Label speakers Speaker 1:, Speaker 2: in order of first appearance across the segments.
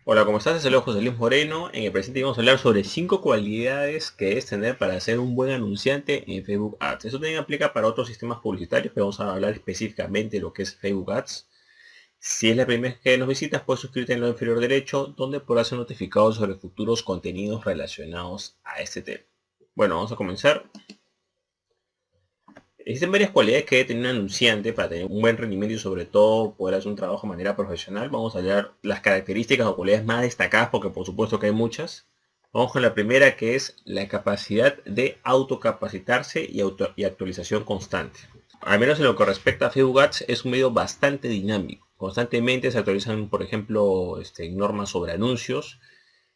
Speaker 1: Hola, ¿cómo estás? Soy José Luis Moreno. En el presente vamos a hablar sobre 5 cualidades que debes tener para ser un buen anunciante en Facebook Ads. Eso también aplica para otros sistemas publicitarios, pero vamos a hablar específicamente de lo que es Facebook Ads. Si es la primera vez que nos visitas, puedes suscribirte en lo inferior derecho, donde podrás ser notificado sobre futuros contenidos relacionados a este tema. Bueno, vamos a comenzar. Existen varias cualidades que debe tener un anunciante para tener un buen rendimiento y sobre todo poder hacer un trabajo de manera profesional. Vamos a ver las características o cualidades más destacadas porque por supuesto que hay muchas. Vamos con la primera, que es la capacidad de autocapacitarse y actualización constante. Al menos en lo que respecta a Facebook Ads, es un medio bastante dinámico. Constantemente se actualizan, por ejemplo, normas sobre anuncios.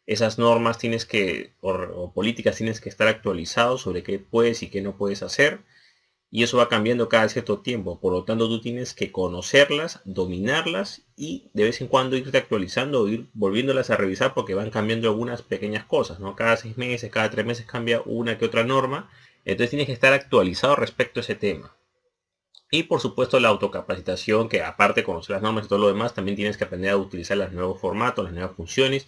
Speaker 1: Esas normas tienes que, o políticas tienes que estar actualizados sobre qué puedes y qué no puedes hacer, y eso va cambiando cada cierto tiempo. Por lo tanto, tú tienes que conocerlas, dominarlas y de vez en cuando irte actualizando o ir volviéndolas a revisar porque van cambiando algunas pequeñas cosas, ¿no? Cada 6 meses, cada 3 meses cambia una que otra norma. Entonces tienes que estar actualizado respecto a ese tema. Y por supuesto la autocapacitación, que aparte de conocer las normas y todo lo demás, también tienes que aprender a utilizar los nuevos formatos, las nuevas funciones.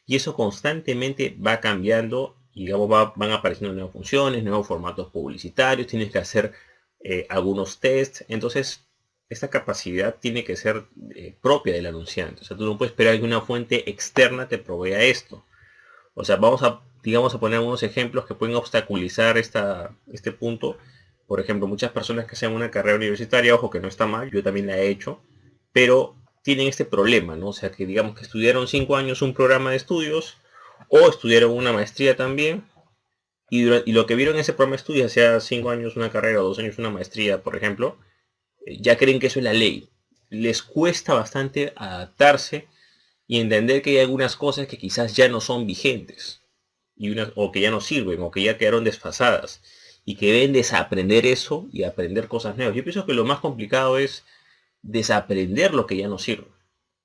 Speaker 1: Y eso constantemente va cambiando. Y digamos, van apareciendo nuevas funciones, nuevos formatos publicitarios. Tienes que hacer algunos tests. Entonces, esta capacidad tiene que ser propia del anunciante. O sea, tú no puedes esperar que una fuente externa te provea esto. O sea, vamos a, digamos, a poner algunos ejemplos que pueden obstaculizar este punto. Por ejemplo, muchas personas que hacen una carrera universitaria, ojo que no está mal, yo también la he hecho, pero tienen este problema, ¿no? O sea, que digamos que estudiaron 5 años un programa de estudios o estudiaron una maestría también, y lo que vieron en ese programa de estudios, sea 5 años una carrera o 2 años una maestría, por ejemplo, ya creen que eso es la ley. Les cuesta bastante adaptarse y entender que hay algunas cosas que quizás ya no son vigentes o que ya no sirven o que ya quedaron desfasadas y que deben desaprender eso y aprender cosas nuevas. Yo pienso que lo más complicado es desaprender lo que ya no sirve.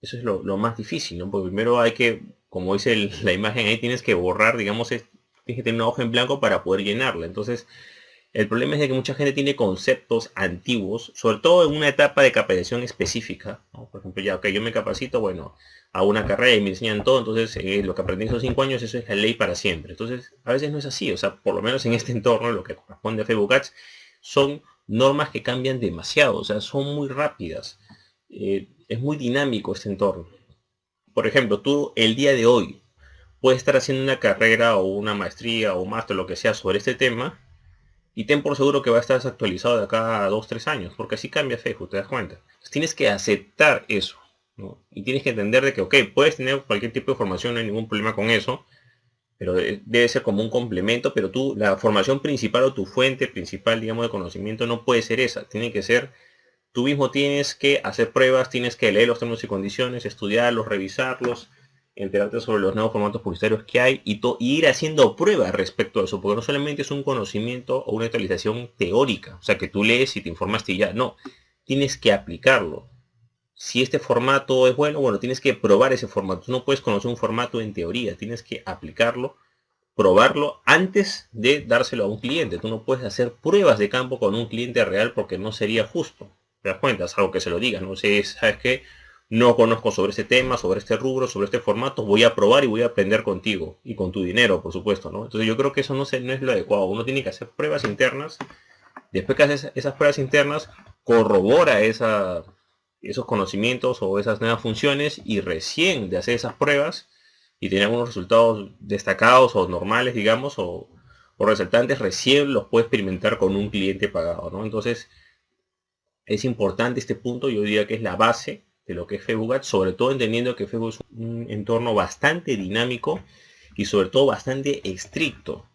Speaker 1: Eso es lo más difícil, ¿no? Porque primero hay que, como dice la imagen ahí, tienes que borrar, digamos, tienes que tener una hoja en blanco para poder llenarla. Entonces, el problema es de que mucha gente tiene conceptos antiguos, sobre todo en una etapa de capacitación específica, ¿no? Por ejemplo, ya, ok, yo me capacito, bueno, a una carrera y me enseñan todo, entonces lo que aprendí en esos 5 años, eso es la ley para siempre. Entonces, a veces no es así, o sea, por lo menos en este entorno, lo que corresponde a Facebook Ads, son normas que cambian demasiado, o sea, son muy rápidas. Es muy dinámico este entorno. Por ejemplo, tú el día de hoy puedes estar haciendo una carrera o una maestría o un máster, lo que sea, sobre este tema, y ten por seguro que va a estar desactualizado de acá a 2 3 años, porque así cambia Facebook, te das cuenta. Entonces, tienes que aceptar eso, ¿no? Y tienes que entender de que, ok, puedes tener cualquier tipo de formación, no hay ningún problema con eso, pero debe ser como un complemento, pero tú, la formación principal o tu fuente principal, digamos, de conocimiento no puede ser esa, tiene que ser, tú mismo tienes que hacer pruebas, tienes que leer los términos y condiciones, estudiarlos, revisarlos, enterarte sobre los nuevos formatos publicitarios que hay y ir haciendo pruebas respecto a eso, porque no solamente es un conocimiento o una actualización teórica, o sea, que tú lees y te informaste y ya, no, tienes que aplicarlo. Si este formato es bueno, bueno, tienes que probar ese formato. Tú no puedes conocer un formato en teoría, tienes que aplicarlo, probarlo antes de dárselo a un cliente. Tú no puedes hacer pruebas de campo con un cliente real porque no sería justo. ¿Te das cuenta? Es algo que se lo digas. No sé, ¿sabes qué? No conozco sobre este tema, sobre este rubro, sobre este formato. Voy a probar y voy a aprender contigo. Y con tu dinero, por supuesto, ¿no? Entonces yo creo que eso no es lo adecuado. Uno tiene que hacer pruebas internas. Después que haces esas pruebas internas, corrobora esos conocimientos o esas nuevas funciones y recién de hacer esas pruebas y tener algunos resultados destacados o normales, digamos, o resaltantes, recién los puede experimentar con un cliente pagado, ¿no? Entonces, es importante este punto, yo diría que es la base de lo que es Facebook Ads, sobre todo entendiendo que Facebook es un entorno bastante dinámico y sobre todo bastante estricto.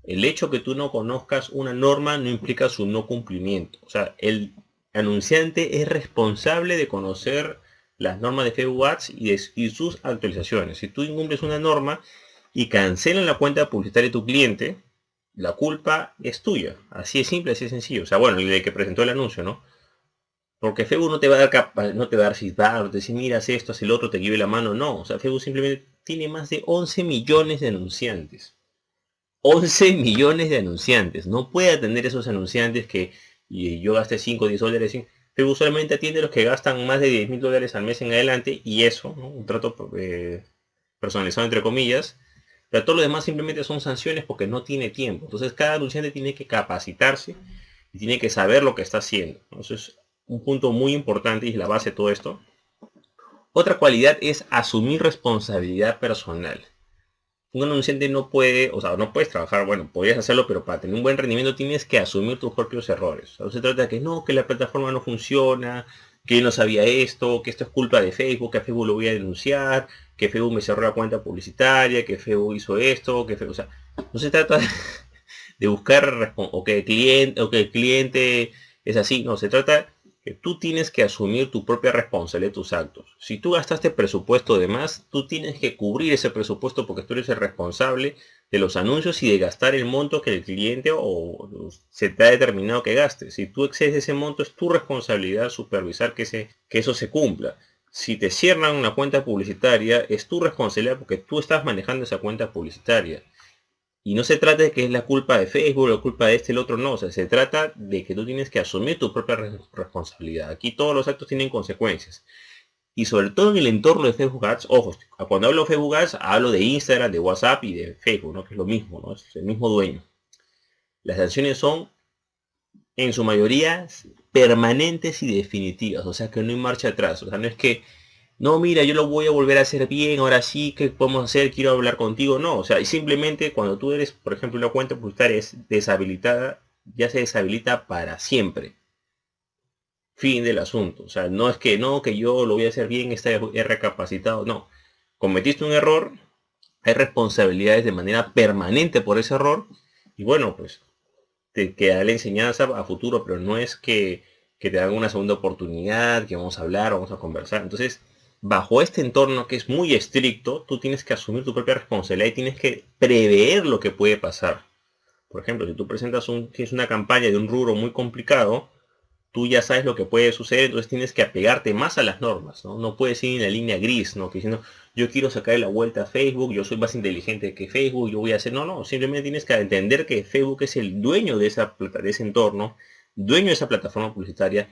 Speaker 1: El hecho que tú no conozcas una norma no implica su no cumplimiento. O sea, el anunciante es responsable de conocer las normas de Facebook Ads y sus actualizaciones. Si tú incumples una norma y cancelan la cuenta publicitaria de tu cliente, la culpa es tuya. Así es simple, así es sencillo. O sea, bueno, el que presentó el anuncio, ¿no? Porque Facebook no te va a dar, no te va a dar feedback, no te dice, mira, haz esto, haz el otro, te lleve la mano. No, o sea, Facebook simplemente tiene más de 11 millones de anunciantes. 11 millones de anunciantes. No puede atender esos anunciantes que yo gaste 5 o 10 dólares. Facebook solamente atiende a los que gastan más de $10,000 al mes en adelante y eso, ¿no? Un trato personalizado entre comillas, pero todo lo demás simplemente son sanciones porque no tiene tiempo. Entonces cada anunciante tiene que capacitarse y tiene que saber lo que está haciendo. Entonces, un punto muy importante y es la base de todo esto. Otra cualidad es asumir responsabilidad personal. Un anunciante no puede, o sea, no puedes trabajar, bueno, podrías hacerlo, pero para tener un buen rendimiento tienes que asumir tus propios errores. O sea, no se trata de que no, que la plataforma no funciona, que yo no sabía esto, que esto es culpa de Facebook, que a Facebook lo voy a denunciar, que Facebook me cerró la cuenta publicitaria, que Facebook hizo esto, que Facebook, o sea, no se trata de buscar o que el cliente es así, no, se trata que tú tienes que asumir tu propia responsabilidad de tus actos. Si tú gastaste presupuesto de más, tú tienes que cubrir ese presupuesto porque tú eres el responsable de los anuncios y de gastar el monto que el cliente o se te ha determinado que gaste. Si tú excedes ese monto, es tu responsabilidad supervisar que eso se cumpla. Si te cierran una cuenta publicitaria, es tu responsabilidad porque tú estás manejando esa cuenta publicitaria. Y no se trata de que es la culpa de Facebook o la culpa de este el otro, no. O sea, se trata de que tú tienes que asumir tu propia responsabilidad. Aquí todos los actos tienen consecuencias. Y sobre todo en el entorno de Facebook Ads, ojo, cuando hablo de Facebook Ads, hablo de Instagram, de WhatsApp y de Facebook, ¿no? Que es lo mismo, ¿no? Es el mismo dueño. Las sanciones son, en su mayoría, permanentes y definitivas. O sea, que no hay marcha atrás. O sea, no es que no, mira, yo lo voy a volver a hacer bien, ahora sí, ¿qué podemos hacer? Quiero hablar contigo. No, o sea, y simplemente cuando tú eres, por ejemplo, una cuenta publicitaria es deshabilitada, ya se deshabilita para siempre. Fin del asunto. O sea, no es que no, que yo lo voy a hacer bien, he recapacitado. No. Cometiste un error, hay responsabilidades de manera permanente por ese error. Y bueno, pues te queda la enseñanza a futuro, pero no es que te hagan una segunda oportunidad, que vamos a hablar, vamos a conversar. Entonces, bajo este entorno que es muy estricto, tú tienes que asumir tu propia responsabilidad y tienes que prever lo que puede pasar. Por ejemplo, si tú tienes una campaña de un rubro muy complicado, tú ya sabes lo que puede suceder, entonces tienes que apegarte más a las normas, ¿no? No puedes ir en la línea gris, ¿no? Que diciendo, yo quiero sacarle la vuelta a Facebook, yo soy más inteligente que Facebook, yo voy a hacer... No, no, simplemente tienes que entender que Facebook es el dueño de ese entorno, dueño de esa plataforma publicitaria.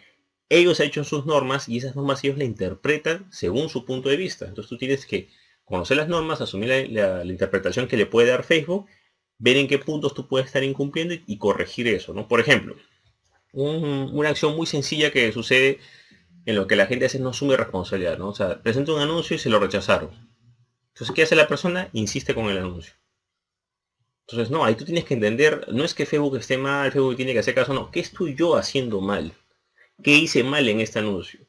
Speaker 1: Ellos han hecho sus normas y esas normas ellos la interpretan según su punto de vista. Entonces tú tienes que conocer las normas, asumir la interpretación que le puede dar Facebook, ver en qué puntos tú puedes estar incumpliendo y corregir eso, ¿no? Por ejemplo, una acción muy sencilla que sucede en lo que la gente hace no asume responsabilidad, ¿no? O sea, presenta un anuncio y se lo rechazaron. Entonces, ¿qué hace la persona? Insiste con el anuncio. Entonces, no, ahí tú tienes que entender, no es que Facebook esté mal, Facebook tiene que hacer caso, no. ¿Qué estoy yo haciendo mal? ¿Qué hice mal en este anuncio?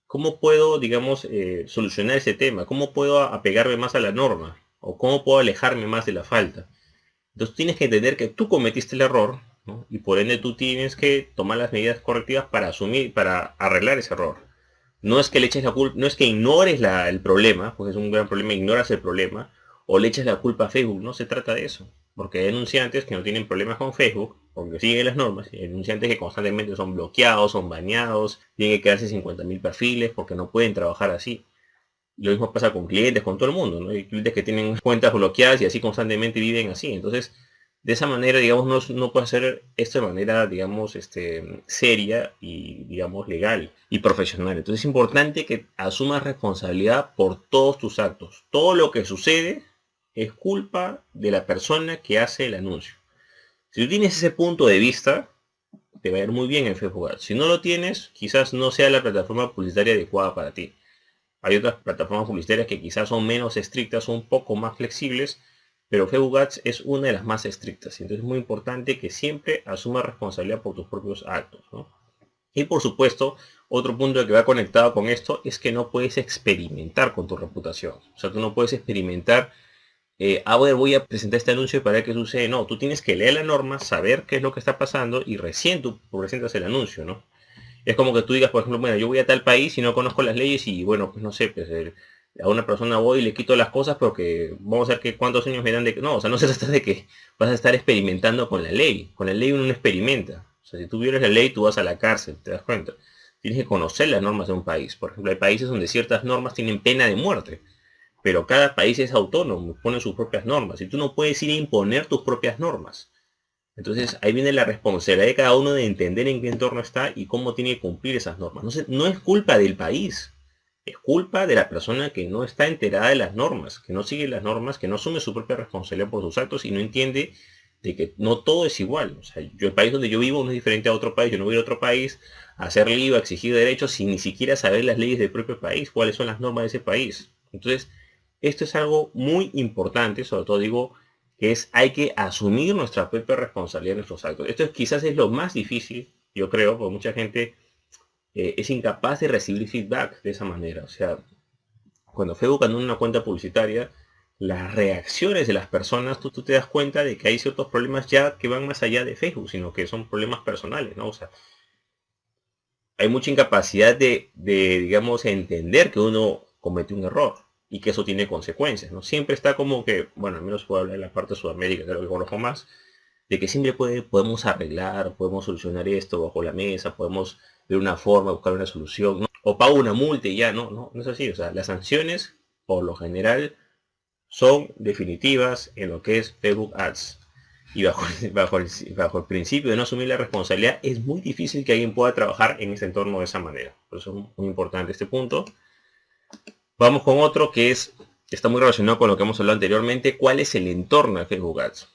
Speaker 1: ¿Cómo puedo, digamos, solucionar ese tema? ¿Cómo puedo apegarme más a la norma? ¿O cómo puedo alejarme más de la falta? Entonces tienes que entender que tú cometiste el error, ¿no? Y por ende tú tienes que tomar las medidas correctivas para para arreglar ese error. No es que le eches la culpa, no es que ignores el problema, porque es un gran problema, ignoras el problema, o le eches la culpa a Facebook, no se trata de eso. Porque hay denunciantes que no tienen problemas con Facebook, porque siguen las normas, y hay denunciantes que constantemente son bloqueados, son baneados, tienen que quedarse 50.000 perfiles porque no pueden trabajar así. Lo mismo pasa con clientes, con todo el mundo, ¿no? Hay clientes que tienen cuentas bloqueadas y así constantemente viven así. Entonces, de esa manera, digamos, no puede hacer esto de manera, digamos, seria y, digamos, legal y profesional. Entonces es importante que asumas responsabilidad por todos tus actos. Todo lo que sucede es culpa de la persona que hace el anuncio. Si tú tienes ese punto de vista, te va a ir muy bien en Facebook Ads. Si no lo tienes, quizás no sea la plataforma publicitaria adecuada para ti. Hay otras plataformas publicitarias que quizás son menos estrictas, son un poco más flexibles, pero Facebook Ads es una de las más estrictas. Entonces es muy importante que siempre asumas responsabilidad por tus propios actos, ¿no? Y por supuesto, otro punto que va conectado con esto es que no puedes experimentar con tu reputación. O sea, tú no puedes experimentar, a ver, voy a presentar este anuncio para ver qué sucede. No, tú tienes que leer la norma, saber qué es lo que está pasando y recién tú presentas el anuncio, ¿no? Es como que tú digas, por ejemplo, bueno, yo voy a tal país y no conozco las leyes y bueno, pues no sé, pues a una persona voy y le quito las cosas porque vamos a ver que cuántos años me dan de... No, o sea, no se trata de que vas a estar experimentando con la ley. Con la ley uno no experimenta. O sea, si tú violas la ley, tú vas a la cárcel, ¿te das cuenta? Tienes que conocer las normas de un país. Por ejemplo, hay países donde ciertas normas tienen pena de muerte. Pero cada país es autónomo, pone sus propias normas. Y tú no puedes ir a imponer tus propias normas. Entonces ahí viene la responsabilidad de cada uno de entender en qué entorno está y cómo tiene que cumplir esas normas. No es culpa del país, es culpa de la persona que no está enterada de las normas, que no sigue las normas, que no asume su propia responsabilidad por sus actos y no entiende de que no todo es igual. O sea, el país donde yo vivo no es diferente a otro país. Yo no voy a otro país a hacer lío, a exigir derechos sin ni siquiera saber las leyes del propio país, cuáles son las normas de ese país. Entonces, esto es algo muy importante, sobre todo digo, que es hay que asumir nuestra propia responsabilidad en nuestros actos. Esto quizás es lo más difícil, yo creo, porque mucha gente es incapaz de recibir feedback de esa manera. O sea, cuando Facebook anuncia una cuenta publicitaria, las reacciones de las personas, tú te das cuenta de que hay ciertos problemas ya que van más allá de Facebook, sino que son problemas personales, ¿no? O sea, hay mucha incapacidad de, digamos, entender que uno comete un error y que eso tiene consecuencias, ¿no? Siempre está como que, bueno, al menos puedo hablar de la parte de Sudamérica, que es lo que conozco más, de que siempre podemos arreglar, podemos solucionar esto bajo la mesa, podemos ver una forma, buscar una solución, ¿no? O pago una multa y ya, no es así. O sea, las sanciones, por lo general, son definitivas en lo que es Facebook Ads. Y bajo el principio de no asumir la responsabilidad, es muy difícil que alguien pueda trabajar en ese entorno de esa manera. Por eso es muy importante este punto. Vamos con otro que está muy relacionado con lo que hemos hablado anteriormente. ¿Cuál es el entorno de Facebook Ads?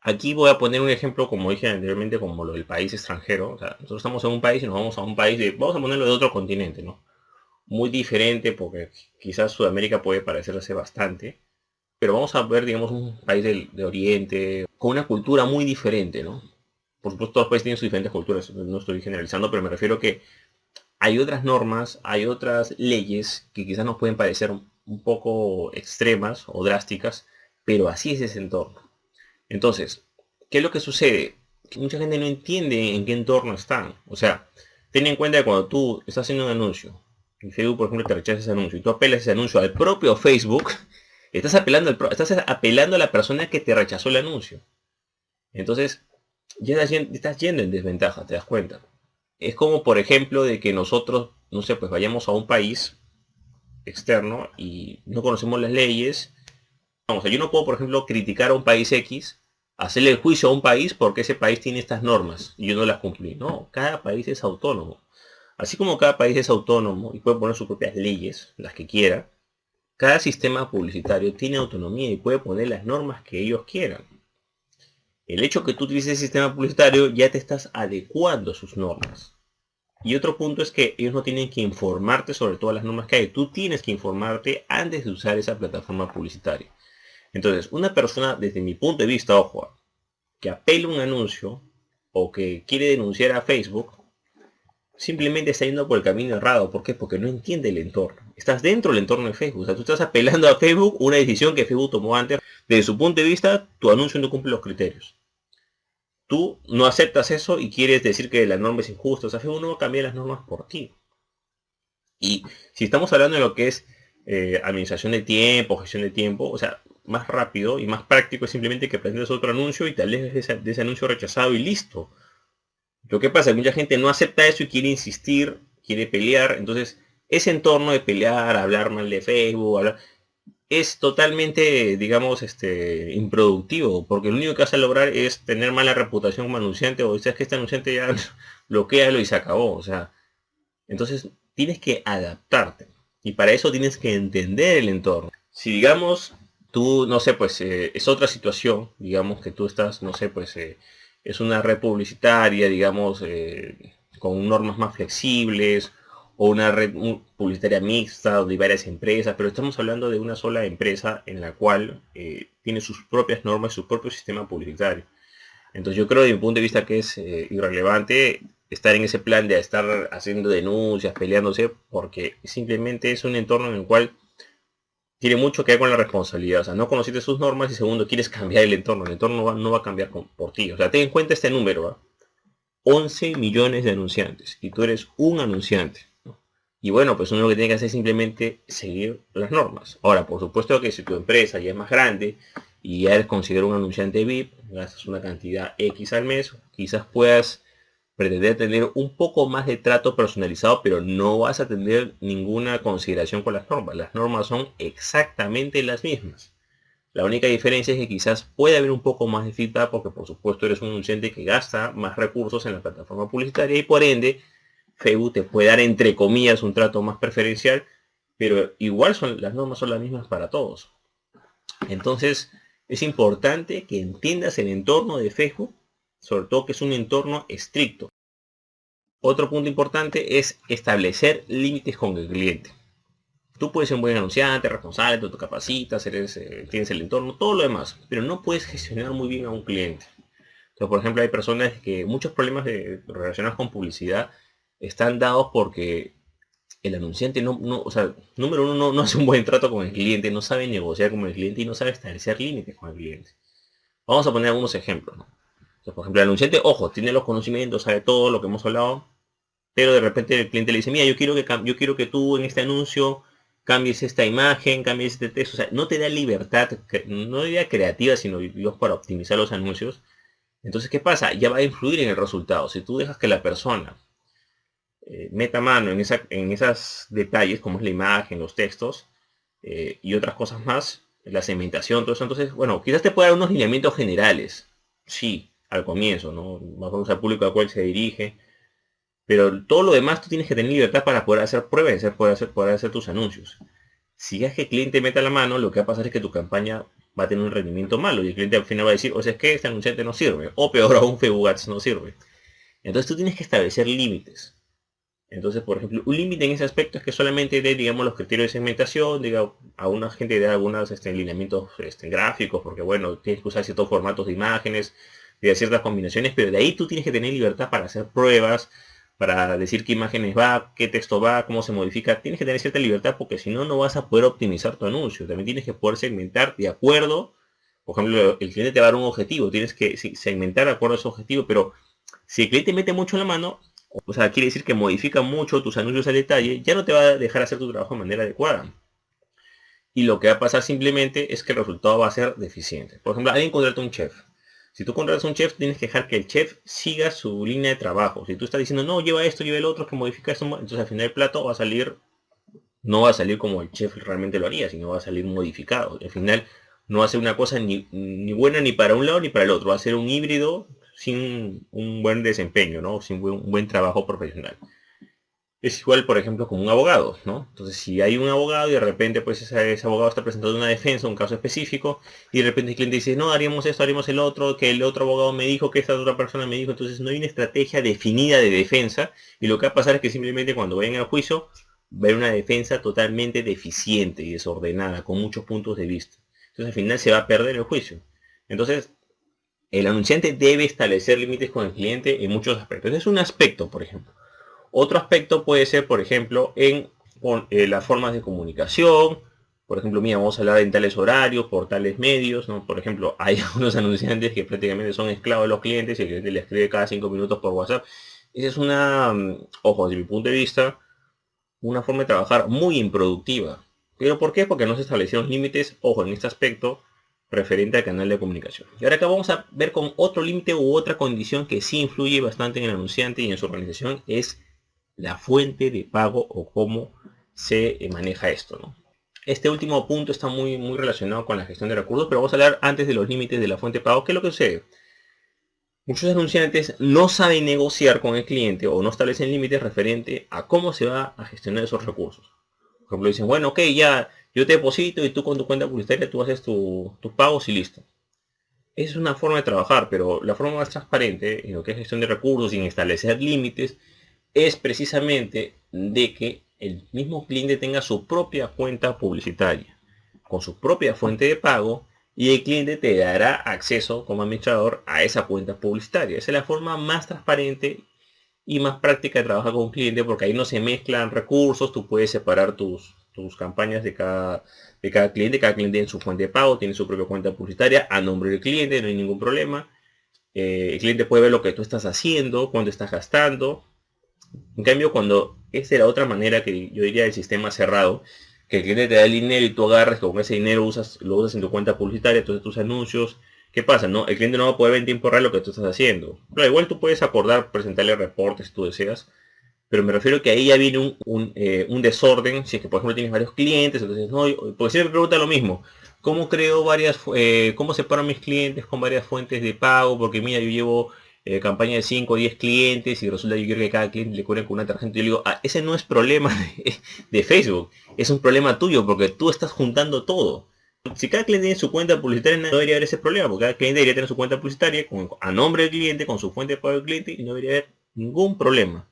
Speaker 1: Aquí voy a poner un ejemplo, como dije anteriormente, como lo del país extranjero. O sea, nosotros estamos en un país y nos vamos a un país vamos a ponerlo de otro continente, ¿no? Muy diferente, porque quizás Sudamérica puede parecerse bastante. Pero vamos a ver, digamos, un país de Oriente, con una cultura muy diferente, ¿no? Por supuesto, todos los países tienen sus diferentes culturas, no estoy generalizando, pero me refiero a que hay otras normas, hay otras leyes que quizás nos pueden parecer un poco extremas o drásticas, pero así es ese entorno. Entonces, ¿qué es lo que sucede? Que mucha gente no entiende en qué entorno están. O sea, ten en cuenta que cuando tú estás haciendo un anuncio, y Facebook, por ejemplo, te rechaza ese anuncio, y tú apelas ese anuncio al propio Facebook, estás apelando a la persona que te rechazó el anuncio. Entonces, ya estás yendo en desventaja, te das cuenta. Es como, por ejemplo, de que nosotros, no sé, pues vayamos a un país externo y no conocemos las leyes. Vamos, yo no puedo, por ejemplo, criticar a un país X, hacerle el juicio a un país porque ese país tiene estas normas y yo no las cumplí. No, cada país es autónomo. Así como cada país es autónomo y puede poner sus propias leyes, las que quiera, cada sistema publicitario tiene autonomía y puede poner las normas que ellos quieran. El hecho que tú utilices el sistema publicitario ya te estás adecuando a sus normas. Y otro punto es que ellos no tienen que informarte sobre todas las normas que hay. Tú tienes que informarte antes de usar esa plataforma publicitaria. Entonces, una persona, desde mi punto de vista, ojo, que apela un anuncio o que quiere denunciar a Facebook, simplemente está yendo por el camino errado. ¿Por qué? Porque no entiende el entorno. Estás dentro del entorno de Facebook. O sea, tú estás apelando a Facebook una decisión que Facebook tomó antes. Desde su punto de vista, tu anuncio no cumple los criterios. Tú no aceptas eso y quieres decir que la norma es injusta. O sea, Facebook no va a cambiar las normas por ti. Y si estamos hablando de lo que es administración de tiempo, gestión de tiempo, o sea, más rápido y más práctico es simplemente que presentas otro anuncio y te alejes de ese anuncio rechazado y listo. Lo que pasa es que mucha gente no acepta eso y quiere insistir, quiere pelear. Entonces, ese entorno de pelear, hablar mal de Facebook, es totalmente, digamos, improductivo. Porque lo único que vas a lograr es tener mala reputación como anunciante. O dices que este anunciante ya bloquealo y se acabó. O sea, entonces tienes que adaptarte. Y para eso tienes que entender el entorno. Si digamos, tú, no sé, pues es otra situación, digamos que tú estás, no sé, pues es una red publicitaria, digamos, con normas más flexibles, o una red publicitaria mixta, donde hay varias empresas, pero estamos hablando de una sola empresa en la cual tiene sus propias normas, su propio sistema publicitario. Entonces yo creo, desde mi punto de vista, que es irrelevante estar en ese plan de estar haciendo denuncias, peleándose, porque simplemente es un entorno en el cual tiene mucho que ver con la responsabilidad. O sea, no conociste sus normas y segundo, quieres cambiar el entorno. El entorno no va a cambiar por ti. O sea, ten en cuenta este número, ¿va? 11 millones de anunciantes y tú eres un anunciante, ¿no? Y bueno, pues uno lo que tiene que hacer es simplemente seguir las normas. Ahora, por supuesto que si tu empresa ya es más grande y ya eres considerado un anunciante VIP, gastas una cantidad X al mes, quizás puedas pretender tener un poco más de trato personalizado, pero no vas a tener ninguna consideración con las normas. Las normas son exactamente las mismas. La única diferencia es que quizás puede haber un poco más de feedback porque por supuesto eres un anunciante que gasta más recursos en la plataforma publicitaria y por ende Facebook te puede dar entre comillas un trato más preferencial pero igual las normas son las mismas para todos. Entonces, es importante que entiendas el entorno de Facebook, sobre todo que es un entorno estricto. Otro punto importante es establecer límites con el cliente. Tú puedes ser un buen anunciante, responsable, tú te capacitas, tienes el entorno, todo lo demás, pero no puedes gestionar muy bien a un cliente. Entonces, por ejemplo, hay personas que muchos problemas relacionados con publicidad están dados porque el anunciante o sea, número uno, no hace un buen trato con el cliente, no sabe negociar con el cliente y no sabe establecer límites con el cliente. Vamos a poner algunos ejemplos, ¿no? Entonces, por ejemplo, el anunciante, ojo, tiene los conocimientos, sabe todo lo que hemos hablado, pero de repente el cliente le dice, mira, yo quiero que tú en este anuncio cambies esta imagen, cambies este texto. O sea, no te da libertad, no diría creativa, sino Dios, para optimizar los anuncios. Entonces, ¿qué pasa? Ya va a influir en el resultado. Si tú dejas que la persona meta mano en esos detalles, como es la imagen, los textos y otras cosas más, la segmentación, todo eso, entonces, bueno, quizás te pueda dar unos lineamientos generales. Sí, al comienzo, ¿no? Más o menos al público al cual se dirige. Pero todo lo demás tú tienes que tener libertad para poder hacer pruebas, poder hacer tus anuncios. Si es que el cliente meta la mano, lo que va a pasar es que tu campaña va a tener un rendimiento malo y el cliente al final va a decir, o sea, es que este anunciante no sirve, o peor aún, Facebook Ads no sirve. Entonces tú tienes que establecer límites. Entonces, por ejemplo, un límite en ese aspecto es que solamente dé, digamos, los criterios de segmentación, diga, a una gente de algunos lineamientos gráficos, porque bueno, tienes que usar ciertos formatos de imágenes, de ciertas combinaciones, pero de ahí tú tienes que tener libertad para hacer pruebas, para decir qué imágenes va, qué texto va, cómo se modifica. Tienes que tener cierta libertad porque si no, no vas a poder optimizar tu anuncio. También tienes que poder segmentar de acuerdo. Por ejemplo, el cliente te va a dar un objetivo. Tienes que segmentar de acuerdo a ese objetivo. Pero si el cliente mete mucho la mano, o sea, quiere decir que modifica mucho tus anuncios al detalle, ya no te va a dejar hacer tu trabajo de manera adecuada. Y lo que va a pasar simplemente es que el resultado va a ser deficiente. Por ejemplo, alguien contrata un chef. Si tú contratas a un chef, tienes que dejar que el chef siga su línea de trabajo. Si tú estás diciendo, no, lleva esto, lleva el otro, que modifica esto, entonces al final el plato va a salir, no va a salir como el chef realmente lo haría, sino va a salir modificado. Al final no va a ser una cosa ni buena ni para un lado ni para el otro. Va a ser un híbrido sin un buen desempeño, ¿no? Sin un buen trabajo profesional. Es igual, por ejemplo, como un abogado, ¿no? Entonces, si hay un abogado y de repente, pues, ese abogado está presentando una defensa, un caso específico, y de repente el cliente dice, no, haríamos esto, haríamos el otro, que el otro abogado me dijo, que esta otra persona me dijo, entonces no hay una estrategia definida de defensa, y lo que va a pasar es que simplemente cuando vayan al juicio, va a haber una defensa totalmente deficiente y desordenada, con muchos puntos de vista. Entonces, al final se va a perder el juicio. Entonces, el anunciante debe establecer límites con el cliente en muchos aspectos. Es un aspecto, por ejemplo. Otro aspecto puede ser, por ejemplo, en las formas de comunicación. Por ejemplo, mira, vamos a hablar en tales horarios, por tales medios, ¿no? Por ejemplo, hay algunos anunciantes que prácticamente son esclavos de los clientes y el cliente le escribe cada 5 minutos por WhatsApp. Esa es una, ojo, desde mi punto de vista, una forma de trabajar muy improductiva. ¿Pero por qué? Porque no se establecieron límites, ojo, en este aspecto, referente al canal de comunicación. Y ahora acá vamos a ver con otro límite u otra condición que sí influye bastante en el anunciante y en su organización, es la fuente de pago o cómo se maneja esto, ¿no? Este último punto está muy relacionado con la gestión de recursos, pero vamos a hablar antes de los límites de la fuente de pago. ¿Qué es lo que sucede? Muchos anunciantes no saben negociar con el cliente o no establecen límites referente a cómo se va a gestionar esos recursos. Por ejemplo, dicen, bueno, ok, ya yo te deposito y tú con tu cuenta publicitaria tú haces tus pagos y listo. Esa es una forma de trabajar, pero la forma más transparente en lo que es gestión de recursos sin establecer límites es precisamente de que el mismo cliente tenga su propia cuenta publicitaria con su propia fuente de pago y el cliente te dará acceso como administrador a esa cuenta publicitaria. Esa es la forma más transparente y más práctica de trabajar con un cliente porque ahí no se mezclan recursos, tú puedes separar tus campañas de cada cliente tiene su fuente de pago, tiene su propia cuenta publicitaria a nombre del cliente, no hay ningún problema. El cliente puede ver lo que tú estás haciendo, cuánto estás gastando. En cambio, cuando es de la otra manera que yo diría el sistema cerrado, que el cliente te da el dinero y tú agarras, con ese dinero lo usas en tu cuenta publicitaria, entonces tus anuncios, ¿qué pasa? No, el cliente no va a poder ver en tiempo real lo que tú estás haciendo. Pero igual tú puedes acordar, presentarle reportes si tú deseas, pero me refiero que ahí ya viene un desorden, si es que por ejemplo tienes varios clientes, entonces no, porque siempre me pregunta lo mismo, ¿cómo creo cómo separo mis clientes con varias fuentes de pago? Porque mira, yo llevo campaña de 5 o 10 clientes y resulta que yo quiero que cada cliente le cubre con una tarjeta. Yo le digo, ese no es problema de Facebook, es un problema tuyo porque tú estás juntando todo. Si cada cliente tiene su cuenta publicitaria, no debería haber ese problema, porque cada cliente debería tener su cuenta publicitaria a nombre del cliente, con su fuente de pago del cliente, y no debería haber ningún problema.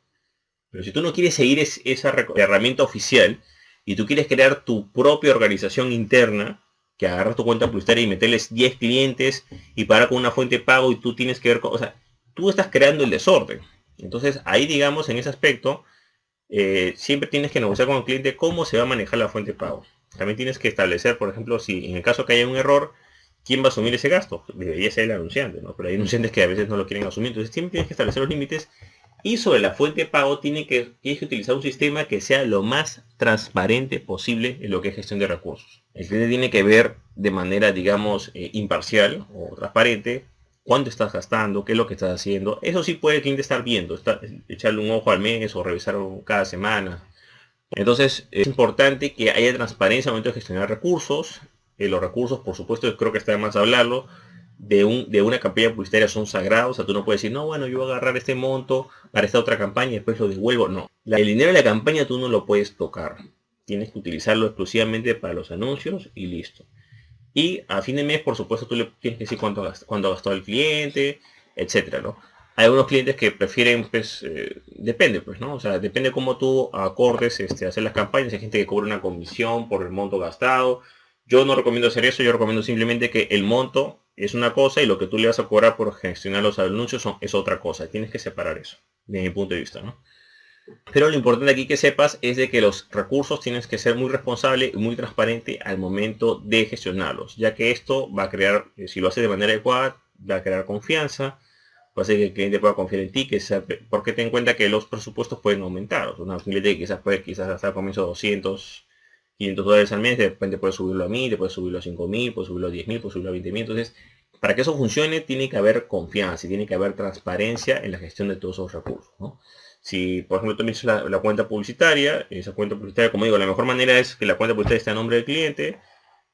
Speaker 1: Pero si tú no quieres seguir esa herramienta oficial y tú quieres crear tu propia organización interna, que agarras tu cuenta publicitaria y meterles 10 clientes y pagar con una fuente de pago y tú tienes que ver, o sea, tú estás creando el desorden. Entonces ahí, digamos, en ese aspecto, siempre tienes que negociar con el cliente cómo se va a manejar la fuente de pago. También tienes que establecer, por ejemplo, si en el caso que haya un error, ¿quién va a asumir ese gasto? Debería ser el anunciante, ¿no? Pero hay anunciantes que a veces no lo quieren asumir. Entonces siempre tienes que establecer los límites. Y sobre la fuente de pago tienes que utilizar un sistema que sea lo más transparente posible en lo que es gestión de recursos. El cliente tiene que ver de manera, digamos, imparcial o transparente cuánto estás gastando, qué es lo que estás haciendo. Eso sí puede el cliente estar viendo, echarle un ojo al mes o revisar cada semana. Entonces es importante que haya transparencia al momento de gestionar recursos. Los recursos, por supuesto, creo que está de más hablarlo. De una campaña publicitaria son sagrados. O sea, tú no puedes decir, no, bueno, yo voy a agarrar este monto para esta otra campaña y después lo devuelvo. No. El dinero de la campaña tú no lo puedes tocar. Tienes que utilizarlo exclusivamente para los anuncios y listo. Y a fin de mes, por supuesto, tú le tienes que decir cuánto gastó el cliente, etcétera, ¿no? Hay algunos clientes que prefieren, pues, depende, pues, ¿no? O sea, depende cómo tú acordes hacer las campañas. Hay gente que cobra una comisión por el monto gastado. Yo no recomiendo hacer eso. Yo recomiendo simplemente que el monto es una cosa y lo que tú le vas a cobrar por gestionar los anuncios es otra cosa. Tienes que separar eso, desde mi punto de vista, ¿no? Pero lo importante aquí que sepas es de que los recursos tienes que ser muy responsable y muy transparente al momento de gestionarlos, ya que esto va a crear, si lo haces de manera adecuada, va a crear confianza, va a hacer que el cliente pueda confiar en ti, porque ten en cuenta que los presupuestos pueden aumentar. O sea, un cliente que quizás puede gastar al comienzo 200, 500 dólares al mes, de repente puede subirlo a 1000, puede subirlo a 5000, puede subirlo a 10.000, puede subirlo a 20.000. Entonces, para que eso funcione, tiene que haber confianza y tiene que haber transparencia en la gestión de todos esos recursos, ¿no? Si, por ejemplo, tú me dices la cuenta publicitaria, esa cuenta publicitaria, como digo, la mejor manera es que la cuenta publicitaria esté a nombre del cliente,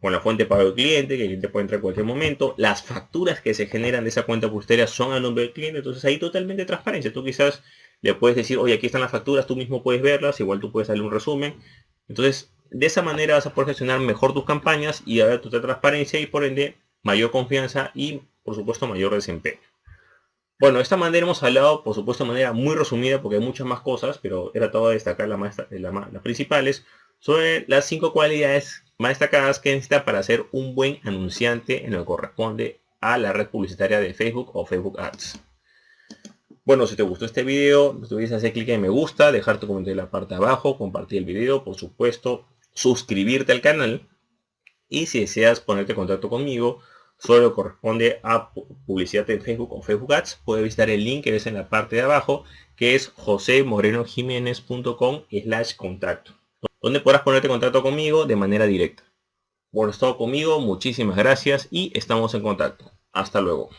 Speaker 1: con la fuente de pago del cliente, que el cliente puede entrar en cualquier momento. Las facturas que se generan de esa cuenta publicitaria son a nombre del cliente, entonces ahí totalmente transparencia. Tú quizás le puedes decir, oye, aquí están las facturas, tú mismo puedes verlas, igual tú puedes darle un resumen. Entonces, de esa manera vas a poder gestionar mejor tus campañas y a ver tu transparencia y por ende mayor confianza y, por supuesto, mayor desempeño. Bueno, de esta manera hemos hablado, por supuesto, de manera muy resumida, porque hay muchas más cosas, pero he tratado de destacar las principales, sobre las 5 cualidades más destacadas que necesita para ser un buen anunciante en lo que corresponde a la red publicitaria de Facebook o Facebook Ads. Bueno, si te gustó este video, no te olvides hacer clic en me gusta, dejar tu comentario en la parte de abajo, compartir el video, por supuesto, suscribirte al canal y si deseas ponerte en contacto conmigo, solo corresponde a publicidad en Facebook o Facebook Ads, puedes visitar el link que ves en la parte de abajo, que es josemorenojimenez.com/contacto, donde podrás ponerte en contacto conmigo de manera directa. Bueno, es todo conmigo, muchísimas gracias y estamos en contacto. Hasta luego.